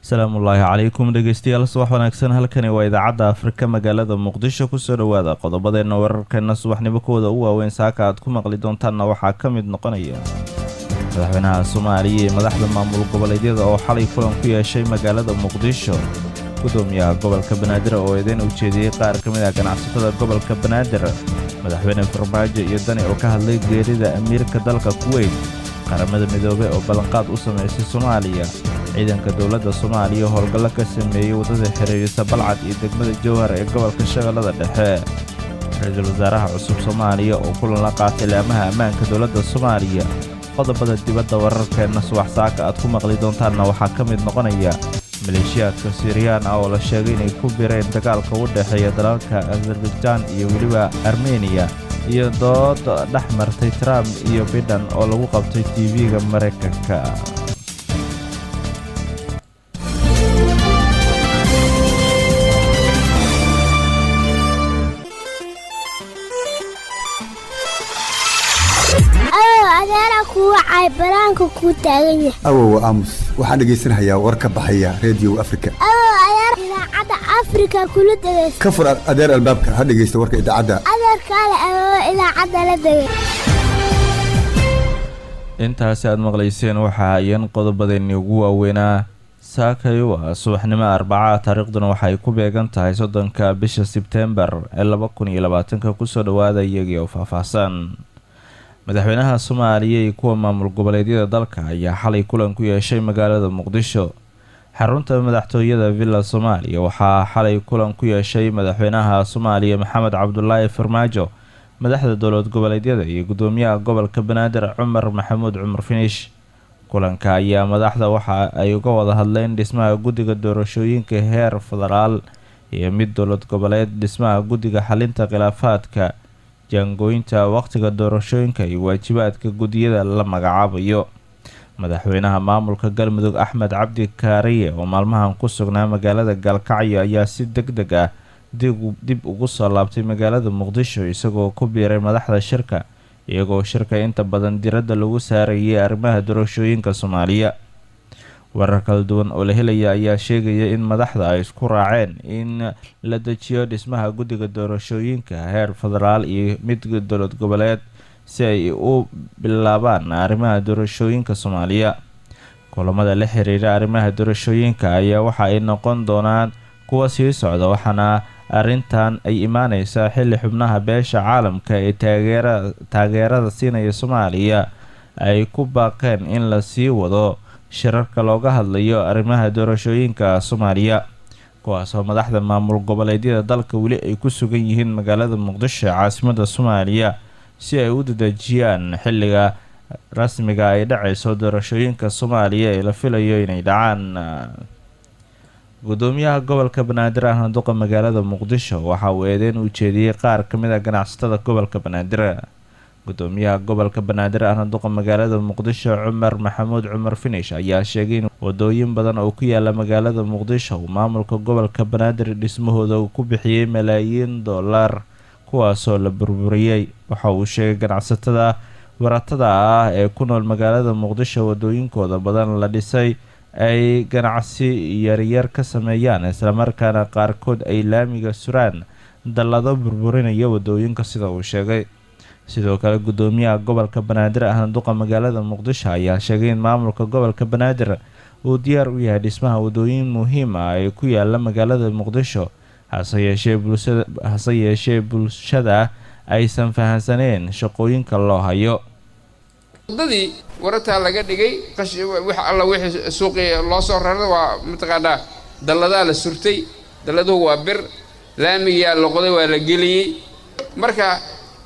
السلام الله عليكم dhegeystayaal subax wanaagsan halkani waa idaacada Afrika magaalada Muqdisho ku soo dhawaada qodobadeena wararkeena subaxnimo kooda u waaweyn saaka aad ku maqli doontaan waxa ka mid noqonaya madaxweynaha Soomaaliya iyo madaxda maamul goboleedyada oo xalay kulan ku yeeshay magaalada Muqdisho gudoomiyaha gobolka Banaadir oo eedayn u jeediyay qaar ka mid ah ganacsatada gobolka Banaadir madaxweyne Farmaajo iyo Dani oo ka hadlay geerida amiirka dalka Kuwait qaramada midoobay oo ballanqaad u sameysay Soomaaliya ciidanka dawladda Soomaaliya howlgalo ka sameeyay wadada xiriirisa Balcad iyo degmada Jowhar ee gobolka Shabeellada Dhexe ra'iisul wasaaraha cusub Soomaaliya oo kulan la qaatay laamaha ammaanka dawladda Soomaaliya qodobada dibadda wararkeena subax saaka aad ku maqli doontaan waxa ka mid noqonaya maleeshiyaadka Syrian oo la sheegay inay ku biireen dagaalka u dhaxeeya dalalka Azerbaijan iyo waliba Armenia iyo dood dhaxmartay Trump iyo Biden oo lagu qabtay TV-ga Mareykanka baraanka ku taagan yahay awow aamus waxaan dhageysanayaa war ka baxaya Radio Afrika idaacada Afrika kula dhageysta ka fur adeer albaabka ha dhageysta warka idaacada adeer kale idaacada la dhageysta intaas aad maqlayseen waxa ayaan qodobadeeni ugu waaweynaa saakayo subaxnimo Arbaca taariikhduna waxay ku beegan tahay 3 bisha September 2020 ku soo dhawaada iyagii oo faahfaahsan madaxweynaha Soomaaliya iyo kuwa maamul goboleedyada dalka ayaa xalay kulan ku yeeshay magaalada Muqdisho xarunta madaxtooyada Villa Soomaaliya waxaa xalay kulan ku yeeshay madaxweynaha Soomaaliya Maxamed Cabdullaahi Farmaajo madaxda dowlad goboleedyada iyo gudoomiyaha gobolka Banaadir Cumar Maxamuud Cumar Finish kulanka ayaa madaxda waxa ay uga wada hadleen dhismaha guddiga doorashooyinka heer federaal iyo mid dowlad goboleed dhismaha guddiga xalinta khilaafaadka jaangooyinta waqtiga doorashooyinka iyo waajibaadka gudiyada la magacaabayo madaxweynaha maamulka Galmudug Axmed Cabdi Kaariye oo maalmahan ku sugnaa magaalada Galkacyo ayaa si degdeg ah dib ugu soo laabtay magaalada Muqdisho isagoo ku biiray madaxda shirka iyagoo shirka inta badan diradda lagu saarayay arrimaha doorashooyinka Soomaaliya warar kala duwan oo la helaya ayaa sheegaya in madaxda ay isku raaceen in la dejiyo dhismaha guddiga doorashooyinka heer federaal iyo mid dowlad goboleed si ay u bilaabaan arrimaha doorashooyinka Soomaaliya kulamada la xiriira arrimaha doorashooyinka ayaa waxa ay noqon doonaan kuwa sii socda waxaana arrintan ay imaanaysaa xilli xubnaha beesha caalamka ee taageerada siinaya Soomaaliya ay ku baaqeen in la sii wado shirarka looga hadlayo arrimaha doorashooyinka Soomaaliya kuwaas oo madaxda maamul goboleedyada dalka wali ay ku sugan yihiin magaalada Muqdisho caasimadda Soomaaliya si ay u dadajiyaan xilliga rasmiga ay dhacayso doorashooyinka Soomaaliya ee la filayo inay dhacaan gudoomiyaha gobolka Banaadir ahna duqa magaalada Muqdisho waxa uu eedayn u jeediyay qaar ka mid ah ganacsatada gobolka Banaadir gudoomiyaha gobolka Banaadir ahna duqa magaalada Muqdisho Cumar Maxamuud Cumar Finish ayaa sheegay in wadooyin badan oo ku yaala magaalada Muqdisho maamulka gobolka Banaadir dhismahooda uu ku bixiyay malaayiin dollar kuwaas oo la burburiyay waxa uu sheegay ganacsatada waratada ah ee ku nool magaalada Muqdisho wadooyinkooda badan la dhisay ay ganacsi yaryar ka sameeyaan isla markaana qaarkood ay laamiga suraan dallado burburinaya wadooyinka sida uu sheegay sidoo kale gudoomiyaha gobolka Banaadir ahna duqa magaalada Muqdisho ayaa sheegay in maamulka gobolka Banaadir uu diyaar u yahay dhismaha wadooyin muhiim ah ee ku yaala magaalada Muqdisho hase yeeshee bulshada aysan fahansaneen shaqooyinka loo hayo wadadii warata laga dhigay wax alla wixii suuqii loo soo raray waa mataqaanaa dalladaa la surtay dalladuhu waa bir laamiga la qoday waa la geliyay marka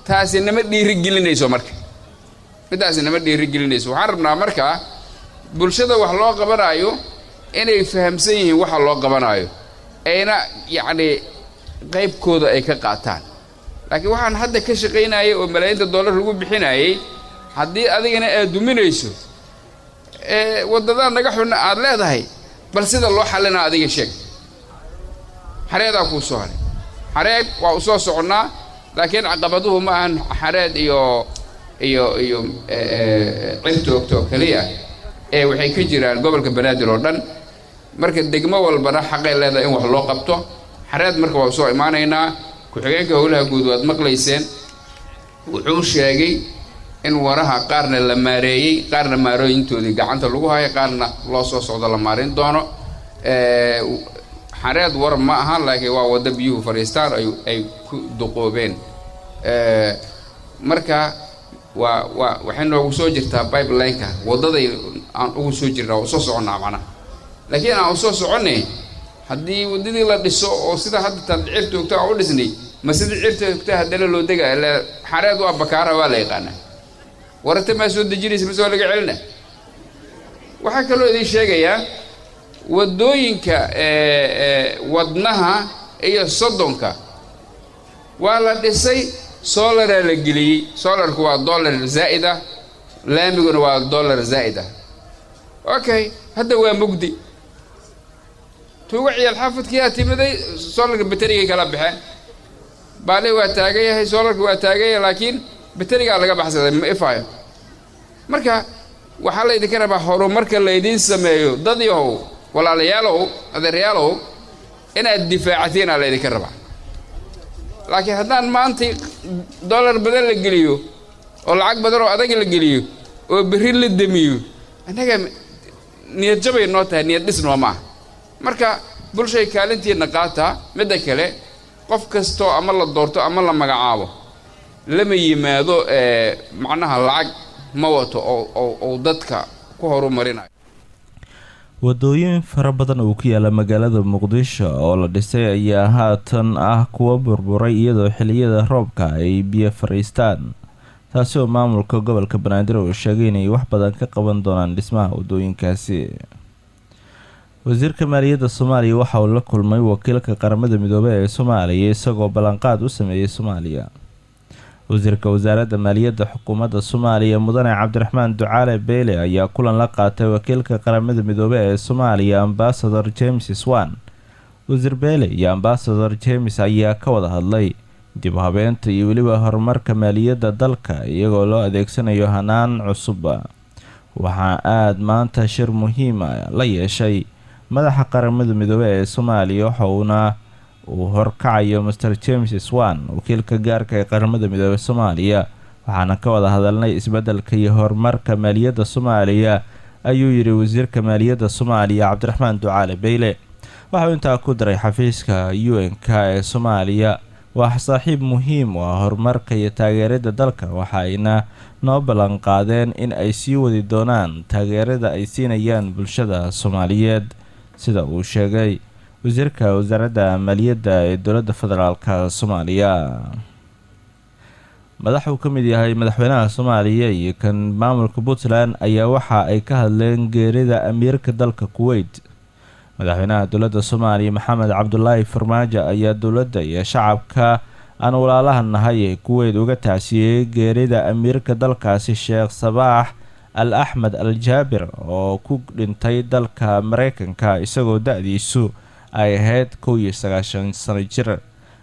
taasi nama dhiiri gelinayso marka midaasi nama dhiiri gelinayso waxaan rabnaa marka bulshada wax loo qabanayo inay fahamsan yihiin waxa loo qabanayo ayna yacni qaybkooda ay ka qaataan laakiin waxaan hadda ka shaqaynayay oo malaayiinta dollar lagu bixinayay haddii adigana aad duminayso waddadaa naga xunna aad leedahay bal sida loo xallinaa adiga sheeg xareedaa kuu soo haray xareed waa u soo soconnaa laakiin caqabaduhu ma ahan xareed iyo iyo cirtoogto kaliya waxay ka jiraan gobolka banaadir oo dhan marka degmo walbana xaqay leedahay in wax loo qabto xareed marka waa soo imaanaynaa ku-xigeenka howlaha guud waad maqlayseen wuxuu sheegay in waraha qaarna la maareeyey qaarna maarooyintoodii gacanta lagu hayo qaarna loo soo socdo la maarin doono xareed war ma aha laakiin waa waddo biyuhu fadhiistaan ay ku duqoobeen marka waxay noogu soo jirtaa pipeline-ka waddaday aan ugu soo jirnaa oo soo soconnaa macnaha laakiin aan soo soconnay haddii waddadii la dhiso oo sida hadda taad cirtoogta aan u dhisnay ma sida cirtoogta haddana loo degaa ilaa xareed waa bakaara waa la yaqaanaa warata maa soo dejinaysa mise waa laga celina waxaa kaloo idiin sheegayaa waddooyinka wadnaha iyo soddonka waa la dhisay soolaraa la geliyey soolarku waa dollar zaa'id ah laamiguna waa dollar zaa'id ah okay hadda waa mugdi tuuga ciyaal xaafadkii aa timiday soolarka baterigay kala baxeen baale waa taagan yahay soolarka waa taagan yahay laakiin baterigaa laga baxsaday ma ifaayo marka waxaa la idinka rabaa horumarka laydiin sameeyo dad yahow walaalayaalow adeeryaalow inaad difaacatiin aa laydinka rabaa laakiin haddaan maanta dollar badan la geliyo oo lacag badan oo adag la geliyo oo berri la damiyo annaga niyad jabay noo tahay niyad dhis noo maaha marka bulshay kaalintiina qaataa midda kale qof kastoo ama la doorto ama la magacaabo lama yimaado macnaha lacag ma wato oo dadka ku horumarinayo wadooyin fara badan oo ku yaala magaalada muqdisho oo la dhisay ayaa haatan ah kuwa burburay iyadoo xiliyada roobka ay biyo fariistaan taasi oo maamulka gobolka banaadir uu sheegay inay wax badan ka qaban doonaan dhismaha wadooyinkaasi wasiirka maaliyadda Soomaaliya waxa uu la kulmay wakiilka qaramada midoobay ee Soomaaliya isagoo ballanqaad u sameeyay Soomaaliya wasiirka wasaaradda maaliyadda xukuumadda Soomaaliya mudane Cabdiraxmaan Ducaale Beele ayaa kulan la qaatay wakiilka qaramada midoobay ee Soomaaliya Ambassador James Swan wasiir Beele iyo Ambassador James ayaa ka wada hadlay dib u habeynta iyo weliba horumarka maaliyadda dalka iyagoo loo adeegsanayo hanaan cusub waxaa aad maanta shir muhiim ah la yeeshay madaxa qaramada midoobay ee Soomaaliya waxauna uu horkacayo Mr James Swan wakiilka gaarka ee qaramada midoobay Soomaaliya waxaana ka wada hadalnay isbedelka iyo horumarka maaliyadda Soomaaliya ayuu yiri wasiirka maaliyadda Soomaaliya Cabdiraxmaan Ducaale Beele waxa uu intaa ku daray xafiiska UN-ka ee Soomaaliya waa saaxiib muhiim ah horumarka iyo taageerada dalka waxayna noo ballan qaadeen in ay sii wadi doonaan taageerada ay siinayaan bulshada Soomaaliyeed sida uu sheegay wasiirka wasaaradda maaliyadda ee dowladda federaalka Soomaaliya madaxu ka mid yahay madaxweynaha Soomaaliya iyo kan maamulka Puntland ayaa waxa ay ka hadleen geerida amiirka dalka Kuwait madaxweynaha dowladda Soomaaliya Maxamed Cabdullaahi Farmaajo ayaa dowladda iyo shacabka aan walaalaha nahay ee Kuwait uga tacsiyay geerida amiirka dalkaasi Sheekh Sabaax Al Ahmed Al Jaabir oo ku dhintay dalka Mareykanka isagoo da'diisu ay ahayd 91 sano jir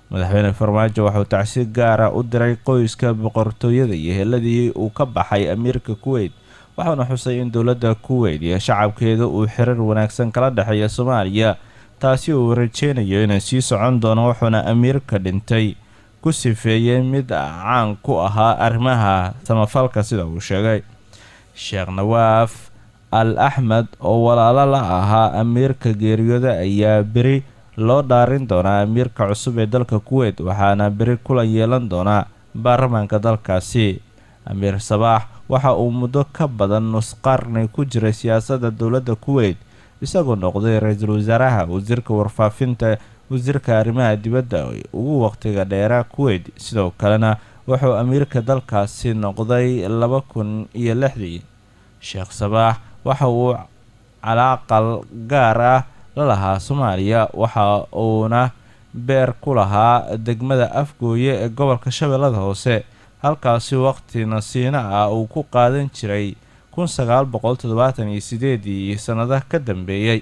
madaxweyne Farmaajo wuxuu tacsiir gaar ah u diray qoyska boqortooyada iyo heladii uu ka baxay amiirka Kuwait waxaana xusay in dowladda Kuwait iyo shacabkeeda uu xiriir wanaagsan kala dhaxeeyo Soomaaliya taasi uu rajeynayo inay sii socon doono wuxuuna amiirka dhintay ku sifeeyay mid caan ku ahaa arrimaha samafalka sida uu sheegay Sheekh Nawaaf Al Ahmed oo walaalo la ahaa amiirka geeriyooda ayaa beri loo dhaarin doonaa amiirka cusub ee dalka Kuwait waxaana beri kulan yeelan doona baarlamaanka dalkaasi amiir Sabaax waxa uu muddo ka badan nus qarni ku jiray siyaasadda dowladda Kuwait isagoo noqday ra'iisul wasaaraha wasiirka warfaafinta wasiirka arrimaha dibadda ugu waqtiga dheeraa Kuwait sidoo kalena wuxuu amiirka dalkaasi noqday 2006 Sheekh Sabaax waxa uu calaaqal gaar ah la lahaa Soomaaliya waxa uuna beer ku lahaa degmada Afgooye ee gobolka Shabeellada Hoose halkaasi waqti nasiina ah uu ku qaadan jiray 1978 iyo sanadaha ka dambeeyay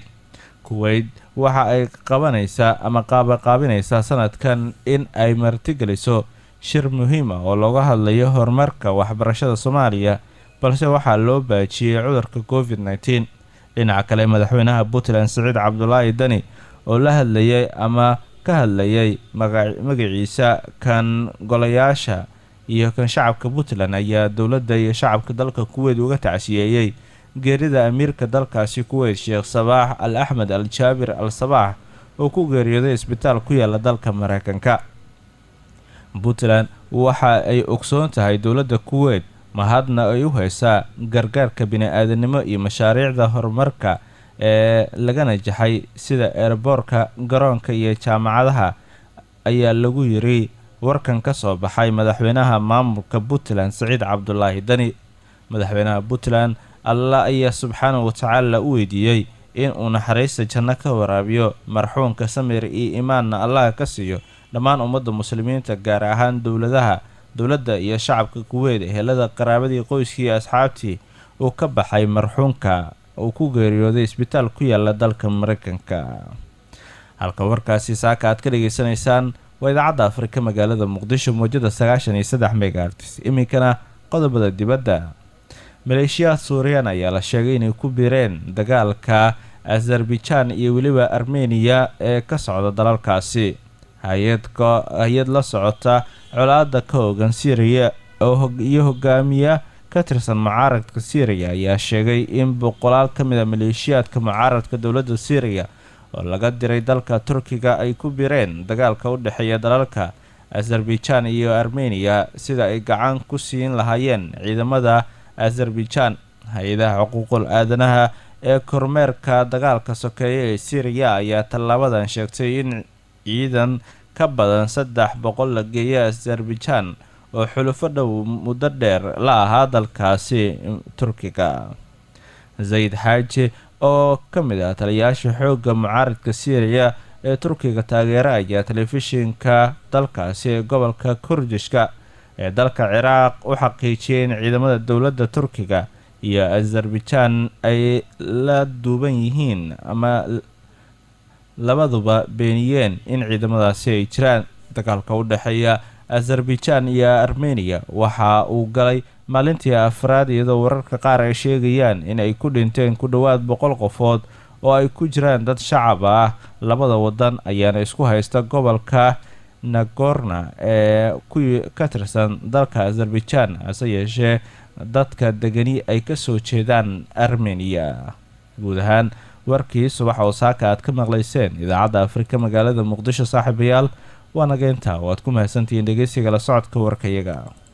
Kuwait waxa ay qabanaysaa ama qaabinaysaa sanadkan in ay martigeliso shir muhiim ah oo looga hadlayo horumarka waxbarashada Soomaaliya balse waxaa loo baajiyay cudurka COVID-19. dhinaca kale madaxweynaha Puntland Siciid Cabdulaahi Dani oo la hadlayay ama ka hadlayay magaciisa kan golayaasha iyo kan shacabka Puntland ayaa dowladda iyo shacabka dalka Kuwait uga tacsiyeeyay geerida amiirka dalkaasi Kuwait Sheikh Sabaax Al Ahmed Al Jaabir Al Sabaax oo ku geeriyooday isbitaal ku yaala dalka Mareykanka. Puntland waxa ay ogsoon tahay dowladda Kuwait mahadna ay u haysaa gargaarka bini'aadanimo iyo mashaariicda horumarka ee laga najaxay sida airportka, garoonka iyo jaamacadaha ayaa lagu yiri warkan ka soo baxay madaxweynaha maamulka Puntland Siciid Cabdulaahi Dani. madaxweynaha Puntland Allah ayaa subxaanahu wa ta'ala u weydiiyay in uu naxariista janno ka waraabiyo marxuumka samir iyo iimaanna Allah ka siiyo dhammaan ummadda muslimiinta gaar ahaan dowladda iyo shacabka Kuwait ehelada qaraabadii qoyskii iyo asxaabtii uu ka baxay marxuumka uu ku geeriyooday isbitaal ku yaala dalka Mareykanka. halka warkaasi saaka aad ka dhageysanaysaan waa idaacadda Afrika magaalada Muqdisho muujada 93 MHz. iminkana qodobada dibadda. maleeshiyaad Suuriyan ayaa la sheegay inay ku biireen dagaalka Azerbaijan iyo weliba Armenia ee ka socda dalalkaasi. hay'ad la socota colaadda ka hoggan Syria iyo hogaamiya ka tirsan mucaaradka Syria ayaa sheegay in boqolaal ka mid ah maleeshiyaadka mucaaradka dowladda Syria oo laga diray dalka Turkiga ay ku biireen dagaalka u dhexeeya dalalka Azerbaijan iyo Armenia sida ay gacan ku siin lahaayeen ciidamada Azerbaijan. hay'adaha xuquuqul aadanaha ee kormeerka dagaalka sokeeye ee Syria ayaa tallaabadan sheegtay in ciidan ka badan 300 la geeyay Azerbaijan oo xulufo dhow muddo dheer la ahaa dalkaasi Turkiga. Zaid Haji oo ka mid ah taliyayaasha xoogga mucaaradka Syria ee Turkiga taageera ayaa telefishinka dalkaasi ee gobolka Kurdishka ee dalka Ciraaq u xaqiijiyay in ciidamada dowladda Turkiga iyo Azerbaijan ay la duuban yihiin ama labaduba beeniyeen in ciidamadaasi ay jiraan. dagaalka u dhexeeya Azerbaijan iyo Armenia waxa uu galay maalintii afraad iyadoo wararka qaar ay sheegayaan in ay ku dhinteen ku dhawaad 100 qofood oo ay ku jiraan dad shacab ah. labada wadan ayaana isku haysta gobolka Nagorno ee ka tirsan dalka Azerbaijan hase yeeshee dadka degani ay ka soo jeedaan Armenia. guud ahaan warkii subax oo saaka aad ka maqlayseen idaacadda Afrika magaalada Muqdisho saaxiibayaal waa nageynta oo aad ku mahadsantihiin dhegeysiga la socodka warkayaga.